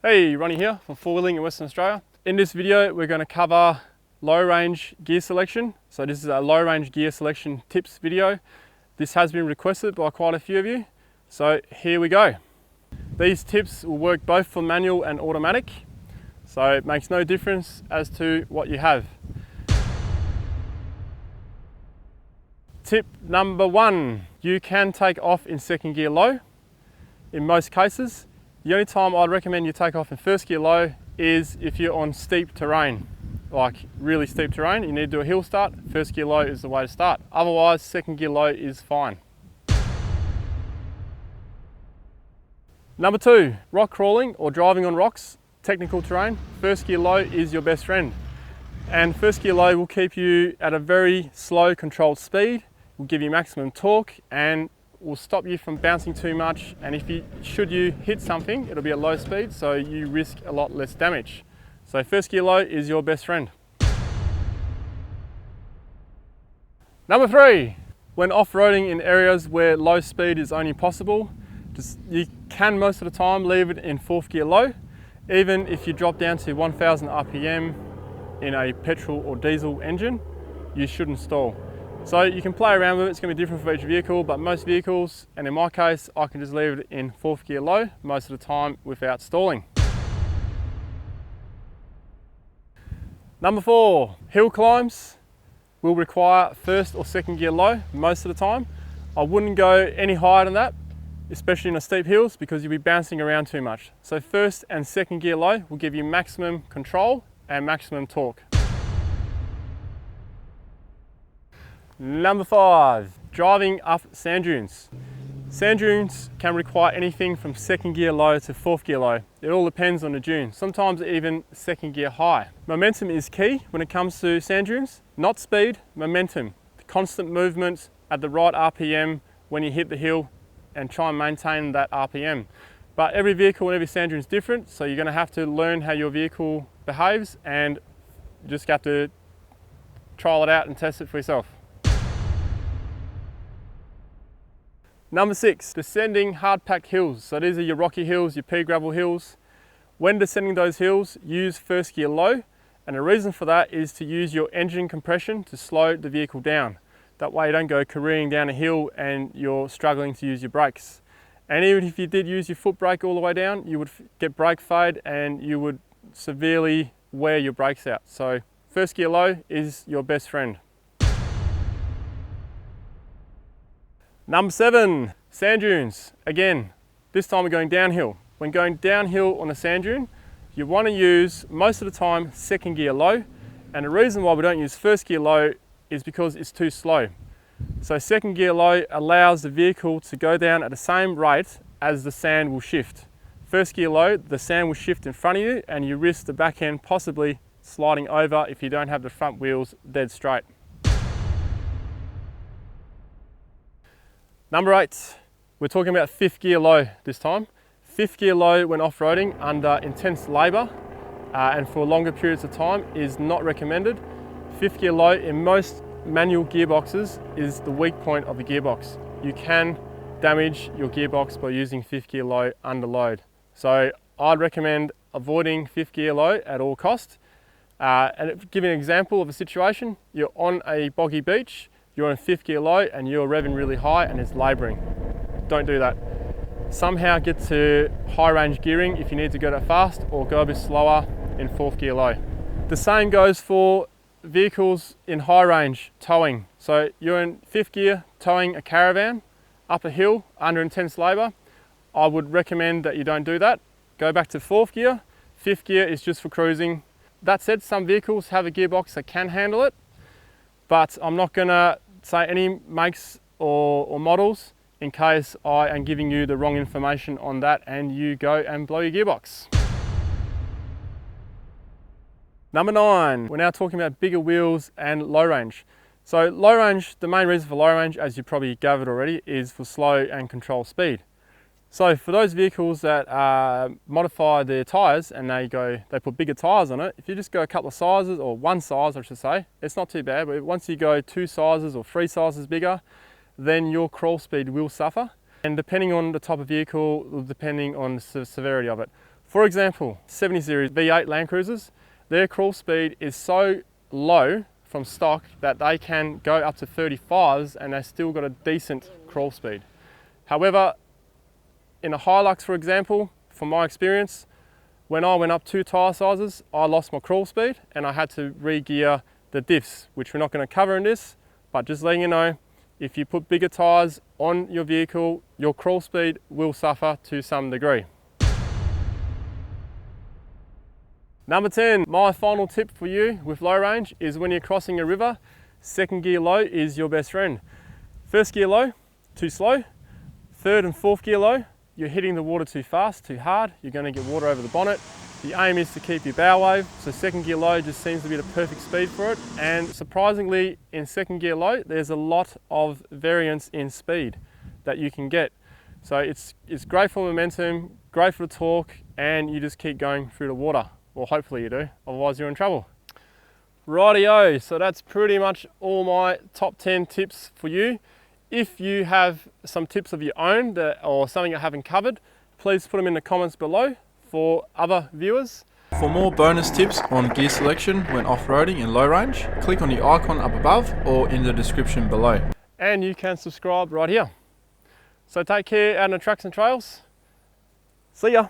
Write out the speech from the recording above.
Hey, Ronnie here from Four Wheeling in Western Australia. In this video, we're going to cover low range gear selection. So this is a low range gear selection tips video. This has been requested by quite a few of you. So here we go. These tips will work both for manual and automatic. So it makes no difference as to what you have. Tip number one, you can take off in second gear low in most cases. The only time I'd recommend you take off in first gear low is if you're on steep terrain, like really steep terrain. You need to do a hill start. First gear low is the way to start. Otherwise, second gear low is fine. Number two, rock crawling or driving on rocks, technical terrain. First gear low is your best friend. And first gear low will keep you at a very slow controlled speed, will give you maximum torque and will stop you from bouncing too much, and should you hit something, it'll be at low speed, so you risk a lot less damage. So first gear low is your best friend. Number three, when off-roading in areas where low speed is only possible, you can most of the time leave it in fourth gear low. Even if you drop down to 1000 RPM in a petrol or diesel engine, you shouldn't stall. So you can play around with it, it's going to be different for each vehicle, but most vehicles, and in my case, I can just leave it in fourth gear low most of the time without stalling. Number four, hill climbs will require first or second gear low most of the time. I wouldn't go any higher than that, especially in the steep hills, because you'll be bouncing around too much. So first and second gear low will give you maximum control and maximum torque. Number five, driving up sand dunes. Sand dunes can require anything from second gear low to fourth gear low. It all depends on the dune, sometimes even second gear high. Momentum is key when it comes to sand dunes, not speed, momentum. The constant movement at the right RPM when you hit the hill and try and maintain that RPM. But every vehicle and every sand dune is different, so you're going to have to learn how your vehicle behaves and you just have to trial it out and test it for yourself. Number six, descending hard-packed hills. So these are your rocky hills, your pea gravel hills. When descending those hills, use first gear low, and the reason for that is to use your engine compression to slow the vehicle down. That way you don't go careering down a hill and you're struggling to use your brakes. And even if you did use your foot brake all the way down, you would get brake fade and you would severely wear your brakes out. So first gear low is your best friend. Number seven, sand dunes. Again, this time we're going downhill. When going downhill on a sand dune, you want to use, most of the time, second gear low. And the reason why we don't use first gear low is because it's too slow. So second gear low allows the vehicle to go down at the same rate as the sand will shift. First gear low, the sand will shift in front of you and you risk the back end possibly sliding over if you don't have the front wheels dead straight. Number eight, we're talking about fifth gear low this time. Fifth gear low when off-roading under intense labour and for longer periods of time is not recommended. Fifth gear low in most manual gearboxes is the weak point of the gearbox. You can damage your gearbox by using fifth gear low under load. So I'd recommend avoiding fifth gear low at all costs. And to give you an example of a situation, you're on a boggy beach, you're in fifth gear low and you're revving really high and it's labouring. Don't do that. Somehow get to high range gearing if you need to go that fast, or go a bit slower in fourth gear low. The same goes for vehicles in high range towing. So you're in fifth gear towing a caravan up a hill under intense labour. I would recommend that you don't do that. Go back to fourth gear. Fifth gear is just for cruising. That said, some vehicles have a gearbox that can handle it, but I'm not going to say any makes or models in case I am giving you the wrong information on that and you go and blow your gearbox. Number nine, we're now talking about bigger wheels and low range. So low range, the main reason for low range, as you probably gathered already, is for slow and controlled speed. So for those vehicles that modify their tyres and they put bigger tyres on it, if you just go a couple of sizes, or one size I should say, it's not too bad, but once you go two sizes or three sizes bigger, then your crawl speed will suffer. And depending on the type of vehicle, depending on the severity of it. For example, 70 series V8 Land Cruisers, their crawl speed is so low from stock that they can go up to 35s and they've still got a decent crawl speed. However, in a Hilux, for example, from my experience, when I went up 2 tyre sizes, I lost my crawl speed and I had to re-gear the diffs, which we're not going to cover in this, but just letting you know, if you put bigger tyres on your vehicle, your crawl speed will suffer to some degree. Number 10, my final tip for you with low range is when you're crossing a river, second gear low is your best friend. First gear low, too slow. Third and fourth gear low, you're hitting the water too fast, too hard, you're going to get water over the bonnet. The aim is to keep your bow wave, so second gear low just seems to be the perfect speed for it. And surprisingly, in second gear low, there's a lot of variance in speed that you can get. So it's great for momentum, great for the torque, and you just keep going through the water. Well, hopefully you do, otherwise you're in trouble. Rightio, so that's pretty much all my top 10 tips for you. If you have some tips of your own or something I haven't covered, please put them in the comments below for other viewers. For more bonus tips on gear selection when off-roading and low range, click on the icon up above or in the description below. And you can subscribe right here. So take care out on the tracks and trails. See ya.